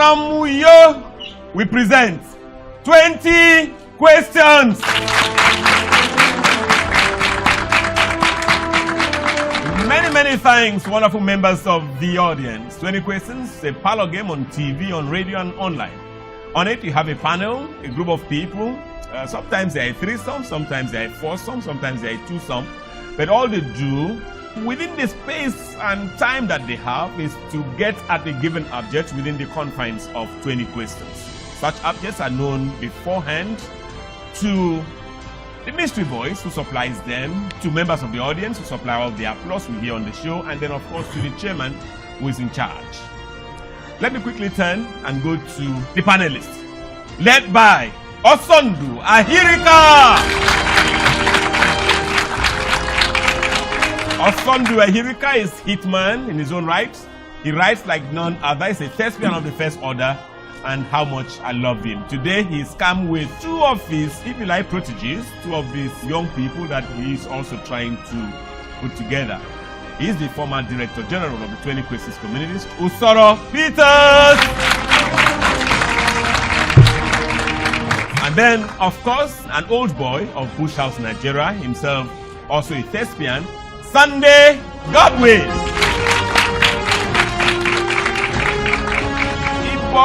Aramuyo, we present 20 questions. Many thanks, wonderful members of the audience. 20 questions, a parlor game on TV, on radio, and online. On it, you have a panel, a group of people. Sometimes they are threesome, sometimes they are foursome, sometimes they are twosome. But all they do, within the space and time that they have, is to get at a given object within the confines of 20 questions. Such objects are known beforehand to the mystery voice who supplies them, to members of the audience who supply all the applause we hear on the show, and then of course to the chairman who is in charge. Let me quickly turn and go to the panelists, led by Osondu Ahirika. Osondu Ahirika is hitman in his own right. He writes like none other. He's a thespian of the first order, and how much I love him. Today he's come with two of his, if you like, proteges, two of these young people that he is also trying to put together. He's the former Director General of the 20 Questions Communities, Usoro Peters. And then, of course, an old boy of Bush House, Nigeria, himself also a thespian, Sunday Godwin.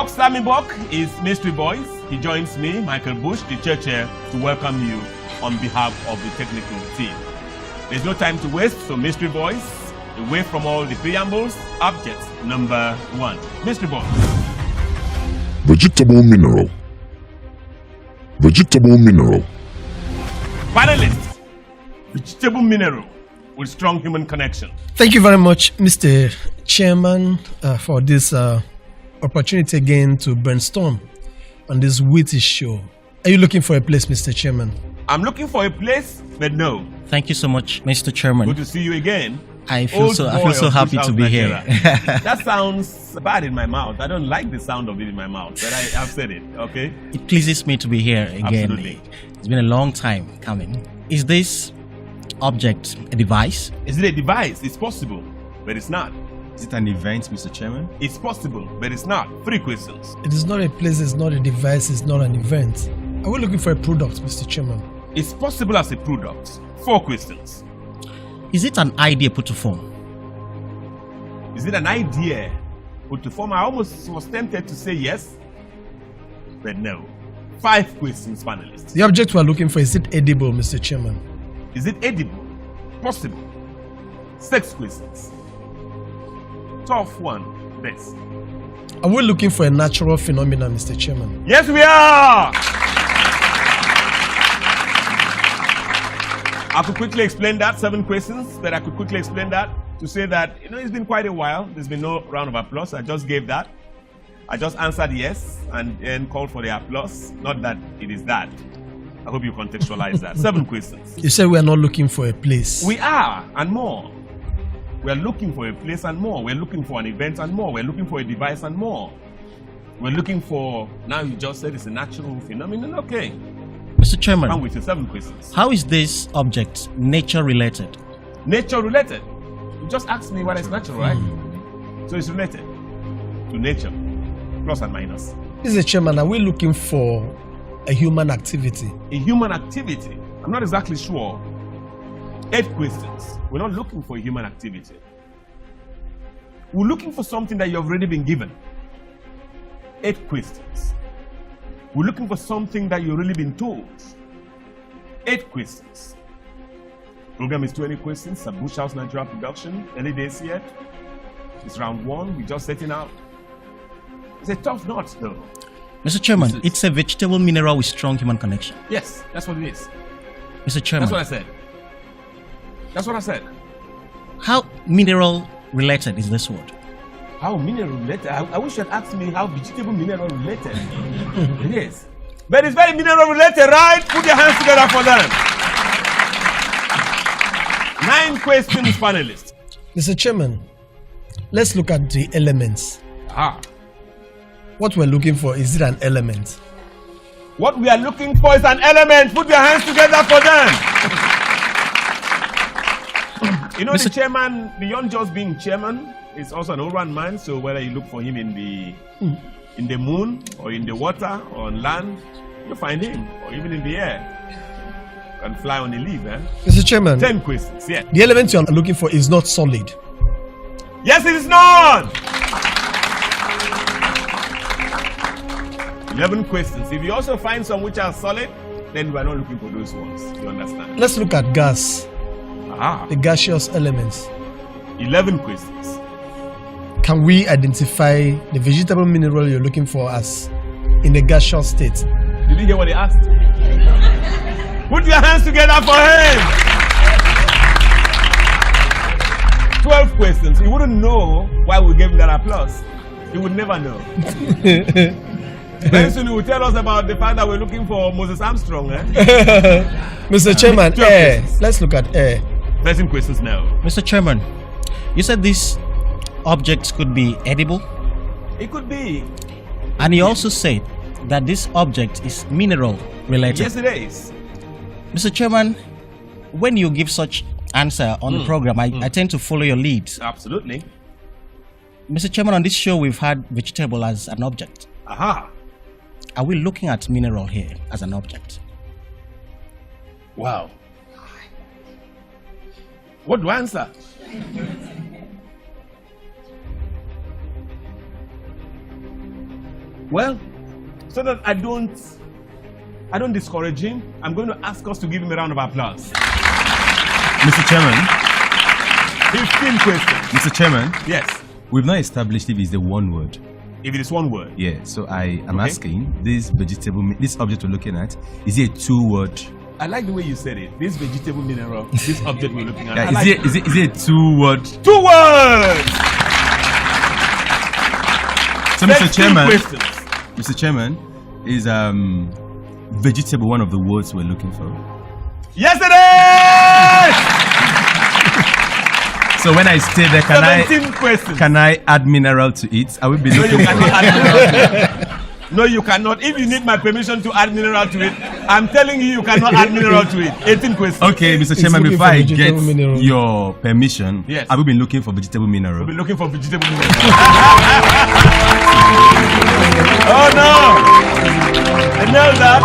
Sammy Bok is Mystery Boys. He joins me, Michael Bush, the church chair, to welcome you on behalf of the technical team. There's no time to waste, so Mystery Boys, away from all the preambles, object number 1. Mystery Boys. Vegetable mineral. Vegetable mineral. Panelists. Vegetable mineral with strong human connection. Thank you very much, Mr. Chairman, for this opportunity again to brainstorm on this Witty show. Are you looking for a place, Mr. Chairman? I'm looking for a place, but no. Thank you so much, Mr. Chairman. Good to see you again. I feel so happy to be here. That sounds bad in my mouth. I don't like the sound of it in my mouth, but I've said it, okay? It pleases me to be here again. Absolutely. It's been a long time coming. Is this object a device? Is it a device? It's possible, but it's not. Is it an event, Mr. Chairman? It's possible, but it's not. 3 questions. It is not a place, it's not a device, it's not an event. Are we looking for a product, Mr. Chairman? It's possible as a product. 4 questions. Is it an idea put to form? Is it an idea put to form? I almost was tempted to say yes, but no. 5 questions, panelists. The object we are looking for, is it edible, Mr. Chairman? Is it edible? Possible. 6 questions. Tough one, this. Are we looking for a natural phenomenon, Mr. Chairman? Yes, we are! I could quickly explain that, 7 questions, but I could quickly explain that to say that, it's been quite a while. There's been no round of applause. I just gave that. I just answered yes and then called for the applause. Not that it is that. I hope you contextualize that. 7 questions. You said we are not looking for a place. We are, and more. We're looking for a place and more. We're looking for an event and more. We're looking for a device and more. We're looking for, now you just said it's a natural phenomenon. Okay. Mr. Chairman, I'm with you. 7 questions. how is this object nature related? Nature related. You just asked me what is natural, right? So it's related to nature, plus and minus. Mr. Chairman, are we looking for a human activity? A human activity? I'm not exactly sure. 8 questions. We're not looking for a human activity. We're looking for something that you've already been given. 8 questions. We're looking for something that you've already been told. 8 questions. Program is 20 questions. A Bush House Nigeria production. Early days yet. It's round 1. We're just setting out. It's a tough nut, though. Mr. Chairman, it's a vegetable mineral with strong human connection. Yes, that's what it is. Mr. Chairman, That's what I said. That's what I said. how mineral related is this word? How mineral related? I wish you had asked me how vegetable mineral related it is. But it's very mineral related, right? Put your hands together for them. 9 questions, panelists. Mr. Chairman, let's look at the elements. What we're looking for, is it an element? What we are looking for is an element. Put your hands together for them. The chairman, beyond just being chairman, is also an all-round man. So whether you look for him in the in the moon, or in the water, or on land, you find him, or even in the air. You can fly on a leaf, eh? Mr. Chairman, 10 questions, yeah. the element you are looking for is not solid. Yes, it is not! 11 questions. If you also find some which are solid, then we are not looking for those ones. You understand? Let's look at gas, Aha. the gaseous elements. 11 questions. Can we identify the vegetable mineral you're looking for as in the gaseous state? Did you hear what he asked? Put your hands together for him! 12 questions. He wouldn't know why we gave him that applause. He would never know. Very soon he will tell us about the fact that we're looking for Moses Armstrong. Eh? Mr. Chairman, 12 air. questions. Let's look at air. 13 questions now. Mr. Chairman, you said these objects could be edible, It could be. and you also said that this object is mineral related. Yes, it is. Mr. Chairman, when you give such answer on the program, I tend to follow your lead. Absolutely. Mr. Chairman, on this show we've had vegetable as an object. Aha. Are we looking at mineral here as an object? Wow. What do I answer? Well, so that I don't discourage him, I'm going to ask us to give him a round of applause. Mr. Chairman, 15 questions. Mr. Chairman, Yes. we've not established if it's the one word. If it is one word. Yeah, so I am Okay. asking, this object we're looking at, is it a two-word? I like the way you said it. This vegetable mineral, this object we're looking at. Yeah, I like is it a two-word? 2 words! So, Mr. 13 Chairman, questions. Mr. Chairman, is vegetable one of the words we're looking for? Yes, it is! So when I stay there, 17 questions. can I add mineral to it? I will be No, looking you for. cannot add mineral to it. No, you cannot. If you need my permission to add mineral to it, I'm telling you, you cannot add mineral to it. 18 questions. Okay, Mr. Chairman, looking before for I get vegetable mineral. your permission, Yes. I will be looking for vegetable mineral. We'll be looking for vegetable mineral. Oh no! I nailed that,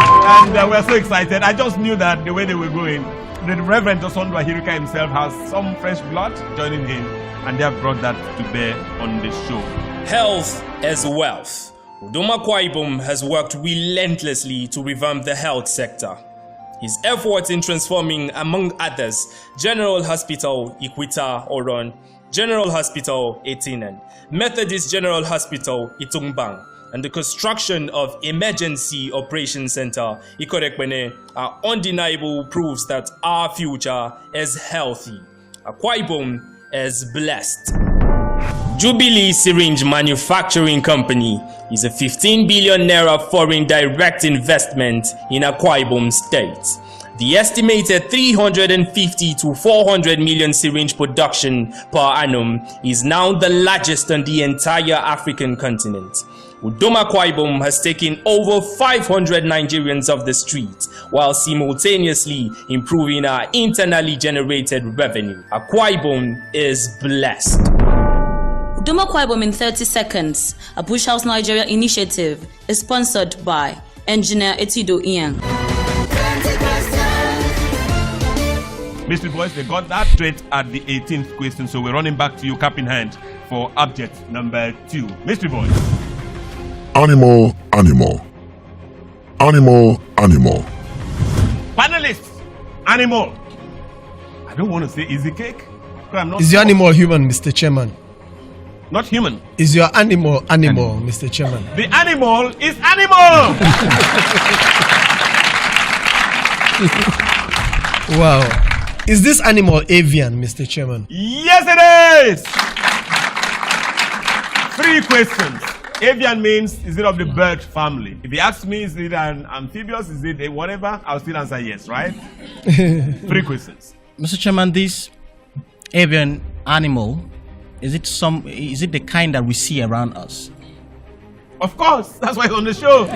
and we're so excited. I just knew that the way they were going, the Reverend Josondwa Hirika himself has some fresh blood joining him, and they have brought that to bear on the show. Health as wealth. Udoma Kwaibom has worked relentlessly to revamp the health sector. His efforts in transforming, among others, General Hospital Ikwita Oron, General Hospital Etinan, Methodist General Hospital Itungbang, and the construction of Emergency Operations Center Ikorekpene are undeniable proofs that our future is healthy. Akwa Ibom is blessed. Jubilee Syringe Manufacturing Company is a 15 billion naira foreign direct investment in Akwa Ibom State. The estimated 350 to 400 million syringe production per annum is now the largest on the entire African continent. Udoma Akwa Ibom has taken over 500 Nigerians off the street while simultaneously improving our internally generated revenue. Akwa Ibom is blessed. Udoma Akwa Ibom in 30 seconds, a Bush House Nigeria initiative, is sponsored by Engineer Etido Ian. Mystery Boys, they got that straight at the 18th question, so we're running back to you cap in hand for object number 2. Mystery Boys. Animal, animal. Animal, animal. Panelists, animal. I don't want to say easy cake. I'm not Is your animal human, Mr. Chairman? Not human. Is your animal animal, Mr. Chairman? The animal is animal. Wow. Is this animal avian, Mr. Chairman? Yes, it is. 3 questions. Avian means, is it of the bird family? If he asks me, is it an amphibious, is it a whatever, I'll still answer yes, right? 3 questions. Mr. Chairman, this avian animal, is it the kind that we see around us? Of course, that's why it's on the show. 4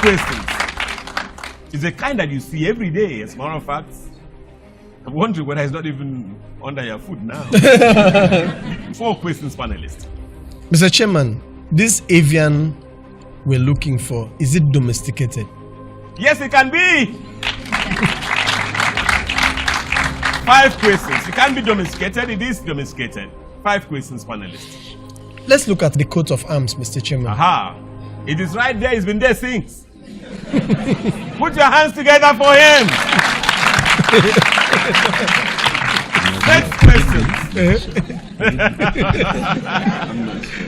questions. It's a kind that you see every day, as a matter of fact. I'm wondering whether it's not even under your foot now. 4 questions, panelists. Mr. Chairman, this avian we're looking for, is it domesticated? Yes, it can be. 5 questions. It can be domesticated. It is domesticated. 5 questions, panelists. Let's look at the coat of arms, Mr. Chairman. Aha. It is right there. It's been there since. Put your hands together for him. Next question.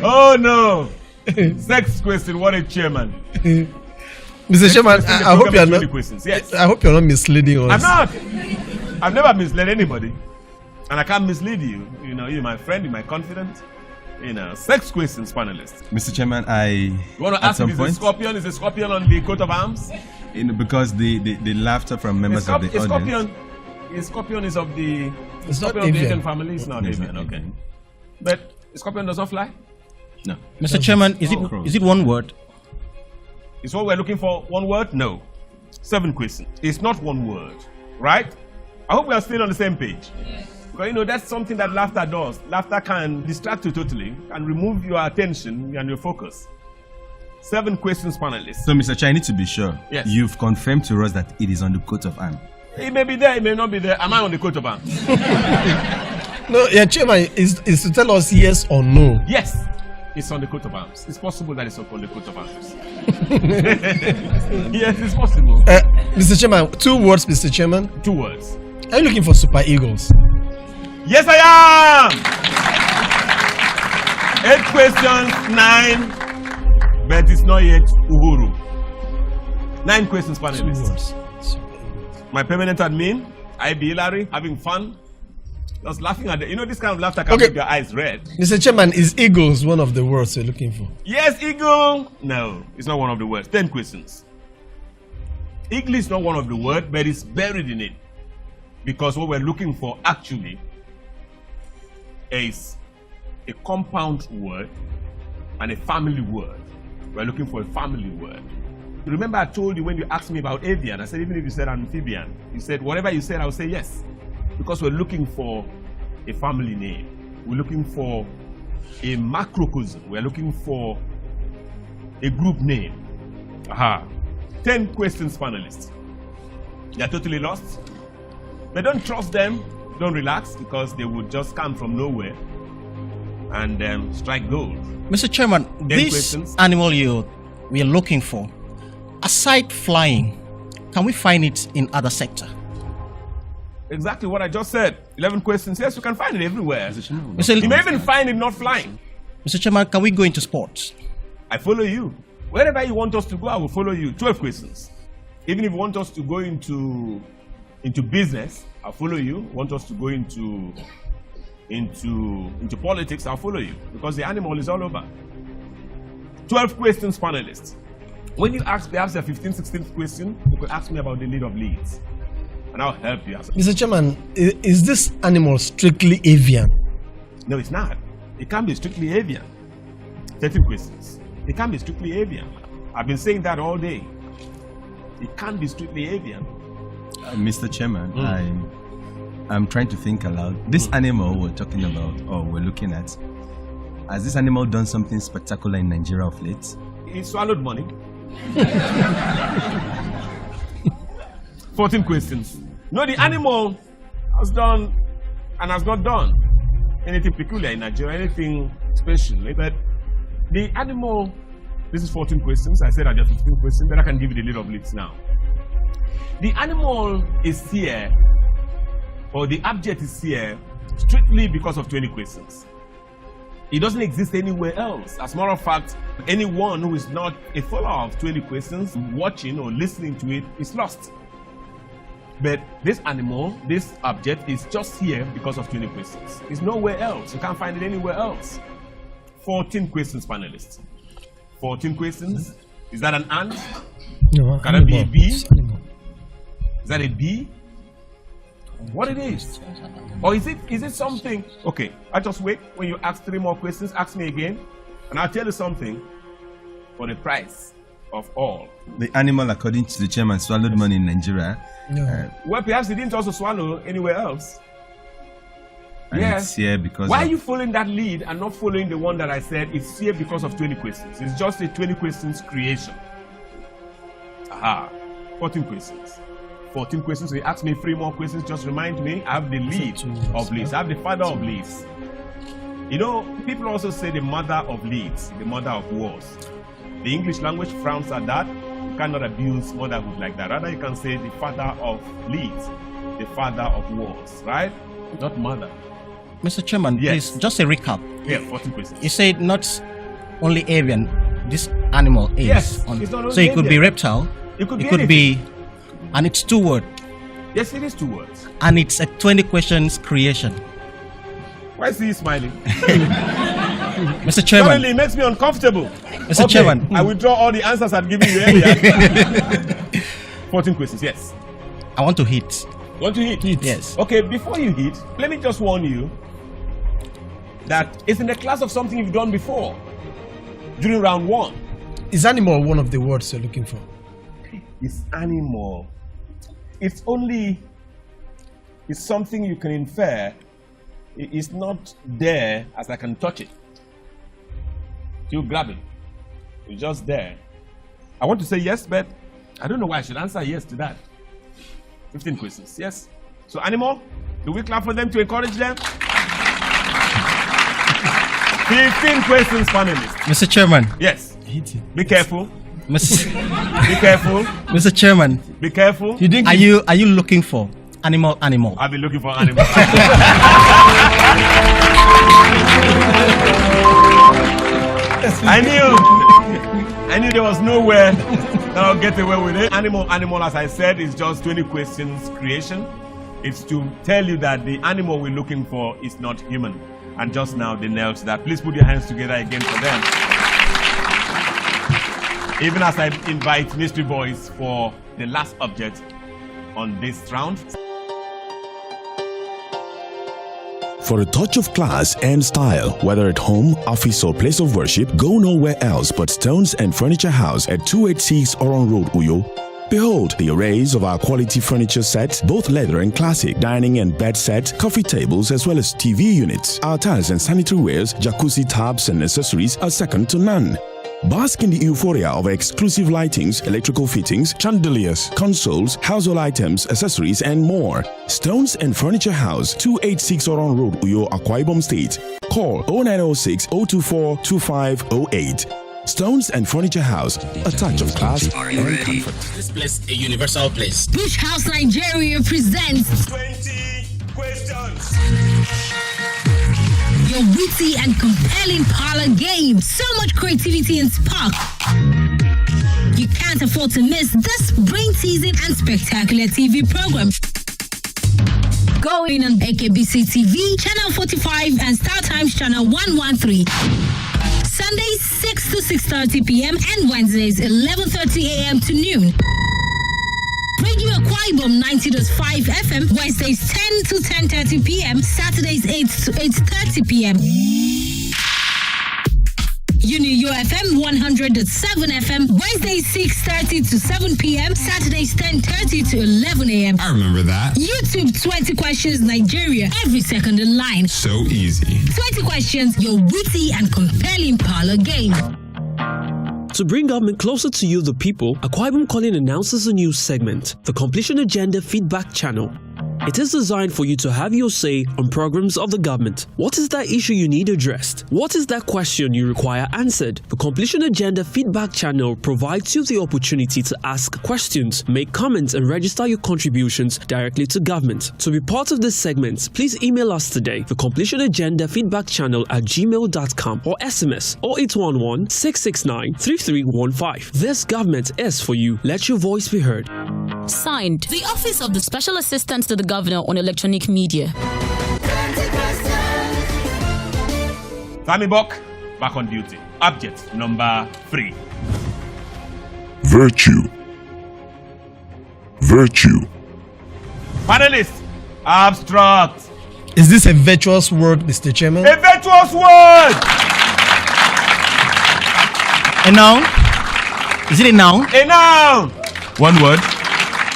Oh no. Next question. What a chairman. Mr. Chairman, I hope you are not. Questions. Yes. I hope you're not misleading us. I'm not. I've never misled anybody, and I can't mislead you. You know, you're my friend, you're my confidant. You know, 6 questions, panelists. Mr. Chairman, You want to ask if it's a scorpion? Is a scorpion on the coat of arms? Because the laughter from members of the audience. A scorpion is of the. It's not Scorpion of the avian. Asian family. It's not avian. Okay. But a scorpion does not fly. No. Mr. Chairman, is it one word? Is what we're looking for one word? No. 7 questions. It's not one word, right? I hope we are still on the same page. Because you know that's something that laughter does. Laughter can distract you totally and remove your attention and your focus. 7 questions, panelists. So, Mr. Chair, I need to be sure. Yes. You've confirmed to us that it is on the coat of arms. It may be there, it may not be there. Am I on the coat of arms? No, yeah, Chairman, is to tell us yes or no. Yes, it's on the coat of arms. It's possible that it's on the coat of arms. Yes, it's possible. Mr. Chairman, 2 words, Mr. Chairman. 2 words. Are you looking for super eagles? Yes, I am. 8 questions, 9, but it's not yet Uhuru. 9 questions, 2 panelists. words. My permanent admin, IB Hillary, having fun. Just laughing at the, this kind of laughter can Okay. make your eyes red. Mr. Chairman, is eagles one of the words you're looking for? Yes, eagle. No, it's not one of the words. 10 questions. Eagle is not one of the words, but it's buried in it. Because what we're looking for actually is a compound word and a family word. We're looking for a family word. You remember I told you when you asked me about avian, I said even if you said amphibian, you said whatever you said, I would say yes. Because we're looking for a family name. We're looking for a macrocosm. We're looking for a group name. Aha. 10 questions, panelists. They're totally lost. But don't trust them. Don't relax because they would just come from nowhere and strike gold. Mr. Chairman, 10 this questions. animal we are looking for, aside flying, can we find it in other sector? Exactly what I just said. 11 questions. Yes, you can find it everywhere. Mr. You may even find it not flying. Mr. Chairman, can we go into sports? I follow you. Wherever you want us to go, I will follow you. 12 questions. Even if you want us to go into business, I'll follow you. Want us to go into politics, I'll follow you. Because the animal is all over. 12 questions, panelists. When you ask perhaps a 15th, 16th question, you could ask me about the lead of leads. And I'll help you answer. Mr. Chairman, is this animal strictly avian? No, it's not. It can't be strictly avian. 13 questions. It can't be strictly avian. I've been saying that all day. It can't be strictly avian. Mr. Chairman, I'm trying to think aloud. This animal we're talking about, or we're looking at, has this animal done something spectacular in Nigeria of late? He swallowed money. 14 questions. No, the animal has done and has not done anything peculiar in Nigeria, anything special. But the animal, this is 14 questions. I said I just 15 questions, but I can give you the lead of leads now. The animal is here, or the object is here, strictly because of 20 questions. It doesn't exist anywhere else. As a matter of fact, anyone who is not a follower of 20 questions, watching or listening to it, is lost. But this animal, this object, is just here because of 20 questions. It's nowhere else. You can't find it anywhere else. 14 questions, panelists. 14 questions. Is that an ant? No. Can that be a bee? It's animal. Is that a bee? What it is? Or is it something? Okay, I'll just wait. When you ask 3 more questions, ask me again. And I'll tell you something for the price of all. The animal, according to the chairman, swallowed money in Nigeria. No. Well, perhaps he didn't also swallow anywhere else. And Yes. it's here because Why of- are you following that lead and not following the one that I said it's here because of 20 questions? It's just a 20 questions creation. Aha. 14 questions. 14 questions. So you ask me 3 more questions. Just remind me, I have the lead of leads. I have the father of leads. You know, people also say the mother of leads, the mother of wars. The English language frowns at that. You cannot abuse motherhood like that. Rather, you can say the father of leads, the father of wars, right? Not mother. Mr. Chairman, Yes. please, just a recap. Yeah, 14 questions. You said not only avian, this animal is. Yes, it's not so only it could be avian. reptile. It could be Could be, and it's 2 words, Yes, it is 2 words. and it's a 20 questions creation. Why is he smiling? Mr. Chairman, Suddenly, it makes me uncomfortable. Mr. Chairman. I withdraw all the answers I've given you earlier. 14 questions, yes. I want to hit. Want to hit? Yes. Okay, before you hit, let me just warn you that it's in the class of something you've done before during round 1. Is animal one of the words you're looking for? It's animal. It's something you can infer. It's not there as I can touch it. You grab it. It's just there. I want to say yes, but I don't know why I should answer yes to that. 15 questions, yes. So animal, do we clap for them to encourage them? 15 questions, panelists. Mr. Chairman, Yes. Be careful. Mr. Be careful. Mr. Chairman, Be careful. are you looking for animal? I've been looking for animal. I knew there was nowhere that I'll get away with it. Animal, as I said, is just 20 questions creation. It's to tell you that the animal we're looking for is not human. And just now they nailed that. Please put your hands together again for them. Even as I invite mystery boys for the last object on this round. For a touch of class and style, whether at home, office or place of worship, go nowhere else but Stones and Furniture House at 286 Oron Road, Uyo. Behold the arrays of our quality furniture sets, both leather and classic, dining and bed sets, coffee tables as well as TV units. Our tiles and sanitary wares, jacuzzi tabs and accessories are second to none. Bask in the euphoria of exclusive lightings, electrical fittings, chandeliers, consoles, household items, accessories, and more. Stones and Furniture House, 286 Oron Road, Uyo, Akwa Ibom State. Call 0906 024 2508. Stones and Furniture House, a touch of class and comfort. This place a universal place. Bush House Nigeria presents 20 questions. your witty and compelling parlor game. So much creativity and spark. You can't afford to miss this brain-teasing and spectacular TV program. Going on AKBC TV, Channel 45 and Star Times Channel 113. Sundays 6 to 6:30 p.m. and Wednesdays 11:30 a.m. to noon. Radio Akwa Ibom 90.5 FM, Wednesdays 10 to 10:30 p.m., Saturdays 8 to 8:30 p.m. Unio FM 100.7 FM, Wednesdays 6:30 to 7 p.m., Saturdays 10:30 to 11 a.m. I remember that. YouTube 20 Questions Nigeria, every second in line. So easy. 20 Questions, your witty and compelling parlor game. To bring government closer to you, the people, Akwa Ibom Calling announces a new segment, the Completion Agenda Feedback Channel. It is designed for you to have your say on programs of the government. What is that issue you need addressed? What is that question you require answered? The Completion Agenda Feedback Channel provides you the opportunity to ask questions, make comments, and register your contributions directly to government. To be part of this segment, please email us today, the Completion Agenda Feedback Channel at gmail.com or SMS 0811 669 3315. This government is for you. Let your voice be heard. Signed, the Office of the Special Assistant to the Governor on Electronic Media. Sammy Buck, back on duty. Object number 3. Virtue. Virtue. Panelists, abstract. Is this a virtuous word, Mr. Chairman? A virtuous word. A noun? Is it a noun? A noun. One word.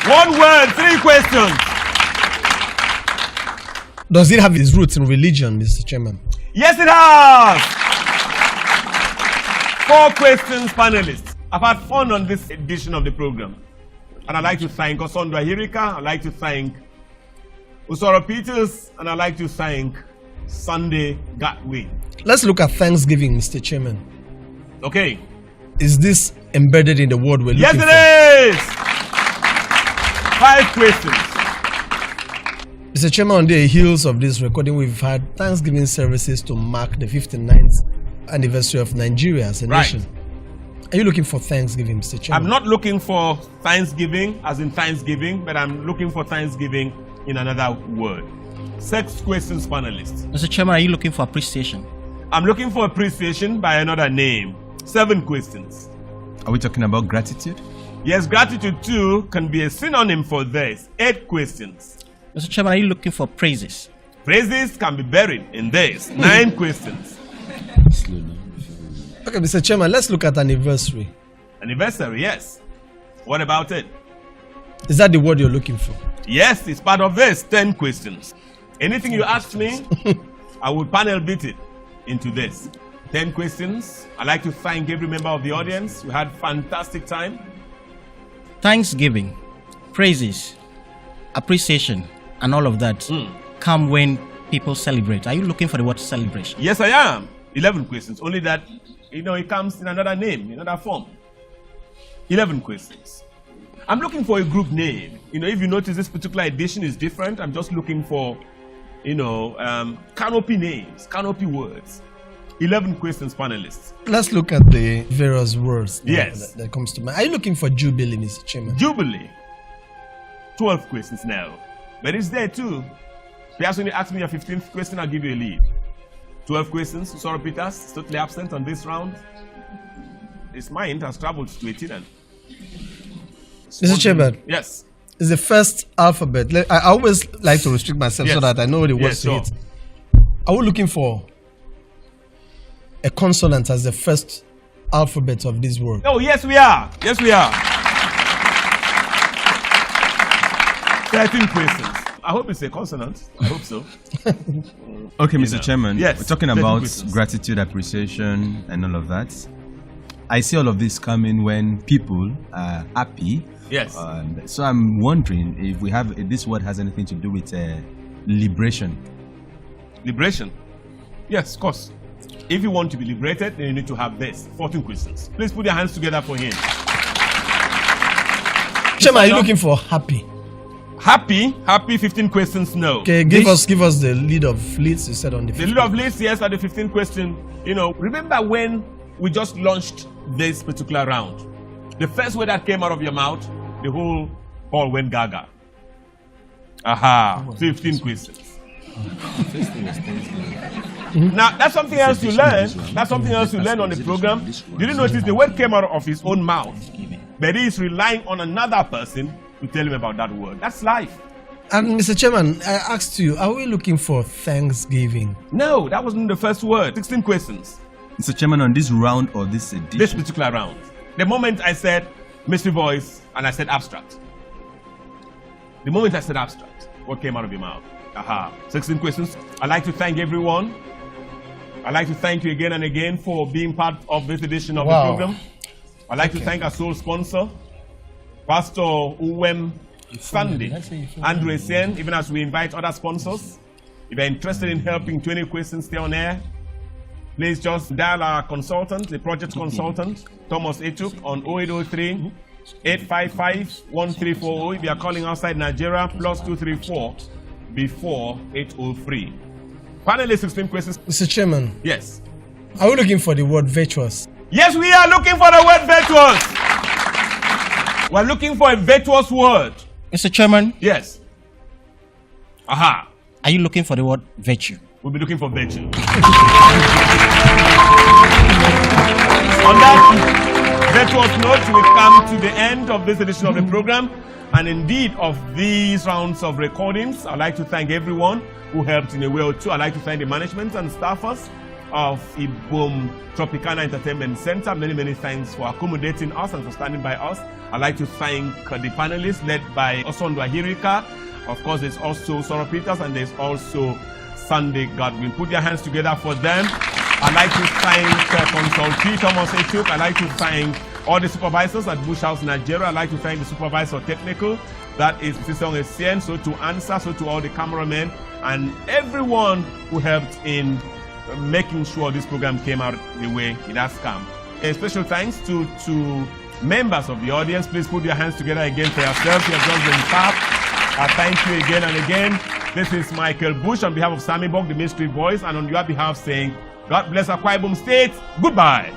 One word, 3 questions. Does it have its roots in religion, Mr. Chairman? Yes, it has. 4 questions, panelists. I've had fun on this edition of the program. And I'd like to thank Osondwa Hirika, I'd like to thank Usoro Peters, and I'd like to thank Sunday Gatway. Let's look at Thanksgiving, Mr. Chairman. Okay. Is this embedded in the word we're looking for? Yes, it is. 5 questions. Mr. Chairman, on the heels of this recording, we've had Thanksgiving services to mark the 59th anniversary of Nigeria as a nation. Are you looking for Thanksgiving, Mr. Chairman? I'm not looking for Thanksgiving as in Thanksgiving, but I'm looking for Thanksgiving in another word. 6 questions, panelists. Mr. Chairman, are you looking for appreciation? I'm looking for appreciation by another name. 7 questions. Are we talking about gratitude? Yes, gratitude too can be a synonym for this. 8 questions. Mr. Chairman, are you looking for praises? Praises can be buried in this. 9 questions. Okay, Mr. Chairman, let's look at anniversary. Anniversary, yes. What about it? Is that the word you're looking for? Yes, it's part of this. 10 questions. Anything you ask me, I will panel beat it into this. 10 questions. I'd like to thank every member of the audience. We had fantastic time. Thanksgiving, praises, appreciation, and all of that come when people celebrate. Are you looking for the word celebration? Yes, I am. 11 questions. Only that, it comes in another name, in another form. 11 questions. I'm looking for a group name. If you notice, this particular edition is different. I'm just looking for, canopy names, canopy words. 11 questions, panelists. Let's look at the various words that comes to mind. Are you looking for Jubilee, Mr. Chairman? Jubilee. 12 questions now. But it's there too. Perhaps when you ask me your 15th question, I'll give you a lead. 12 questions. Usoro Peters, totally absent on this round. His mind has traveled to Etienne. Mr. Chairman. Yes. It's the first alphabet. I always like to restrict myself so that I know the words to it. Are we looking for a consonant as the first alphabet of this word? Oh, yes, we are. Yes, we are. 13 questions. I hope it's a consonant. I hope so. Okay, Mr. Chairman. Yes, we're talking about gratitude, appreciation, and all of that. I see all of this coming when people are happy. Yes. So I'm wondering if this word has anything to do with liberation. Liberation? Yes, of course. If you want to be liberated, then you need to have this. 14 questions. Please put your hands together for him. Chairman, are you looking for happy? Happy? 15 questions, no. Okay, give us the lead of leads you said on the 15th. The lead of leads, yes, at the 15th question. Remember when we just launched this particular round? The first word that came out of your mouth, the whole hall went gaga. 15 questions. Now, that's something else you learn. That's something else you learn on the program. Did you notice the word came out of his own mouth? But he is relying on another person to tell him about that word. That's life. And Mr. Chairman, I asked you, are we looking for Thanksgiving? No, that wasn't the first word. 16 questions. Mr. Chairman, on this round or this edition? This particular round. The moment I said mystery voice and I said abstract. The moment I said abstract, what came out of your mouth? 16 questions. I'd like to thank everyone. I'd like to thank you again and again for being part of this edition of the program. I'd like to thank our sole sponsor, Pastor Uwem Sunday, Andrew Sen, even as we invite other sponsors. If you're interested in helping 20 questions stay on air, please just dial our consultant, the project consultant, Thomas Etuk, on 0803 855 1340. If you are calling outside Nigeria, +234 before 803. Finally, 16 questions. Mr. Chairman. Yes. Are we looking for the word virtuous? Yes, we are looking for the word virtuous. We're looking for a virtuous word. Mr. Chairman? Yes. Are you looking for the word virtue? We'll be looking for virtue. On that virtuous note, we've come to the end of this edition of the program, and indeed of these rounds of recordings. I'd like to thank everyone who helped in a way or two. I'd like to thank the management and staffers of Ibom Tropicana Entertainment Center. Many, many thanks for accommodating us and for standing by us. I'd like to thank the panelists led by Osondwa Hirika Of course, there's also Sora Peters and there's also Sunday Godwin. Put your hands together for them. I'd like to thank Consul Thomas Echuk. I'd like to thank all the supervisors at Bush House, Nigeria. I'd like to thank the supervisor technical, that is Sisong Essien, so to answer, so to all the cameramen, and everyone who helped in making sure this program came out the way it has come. A special thanks to members of the audience. Please put your hands together again for yourselves. You have just been tapped. Thank you again and again. This is Michael Bush on behalf of Sammy Bog, the Mystery Voice, and on your behalf saying, God bless Akwa Ibom State. Goodbye.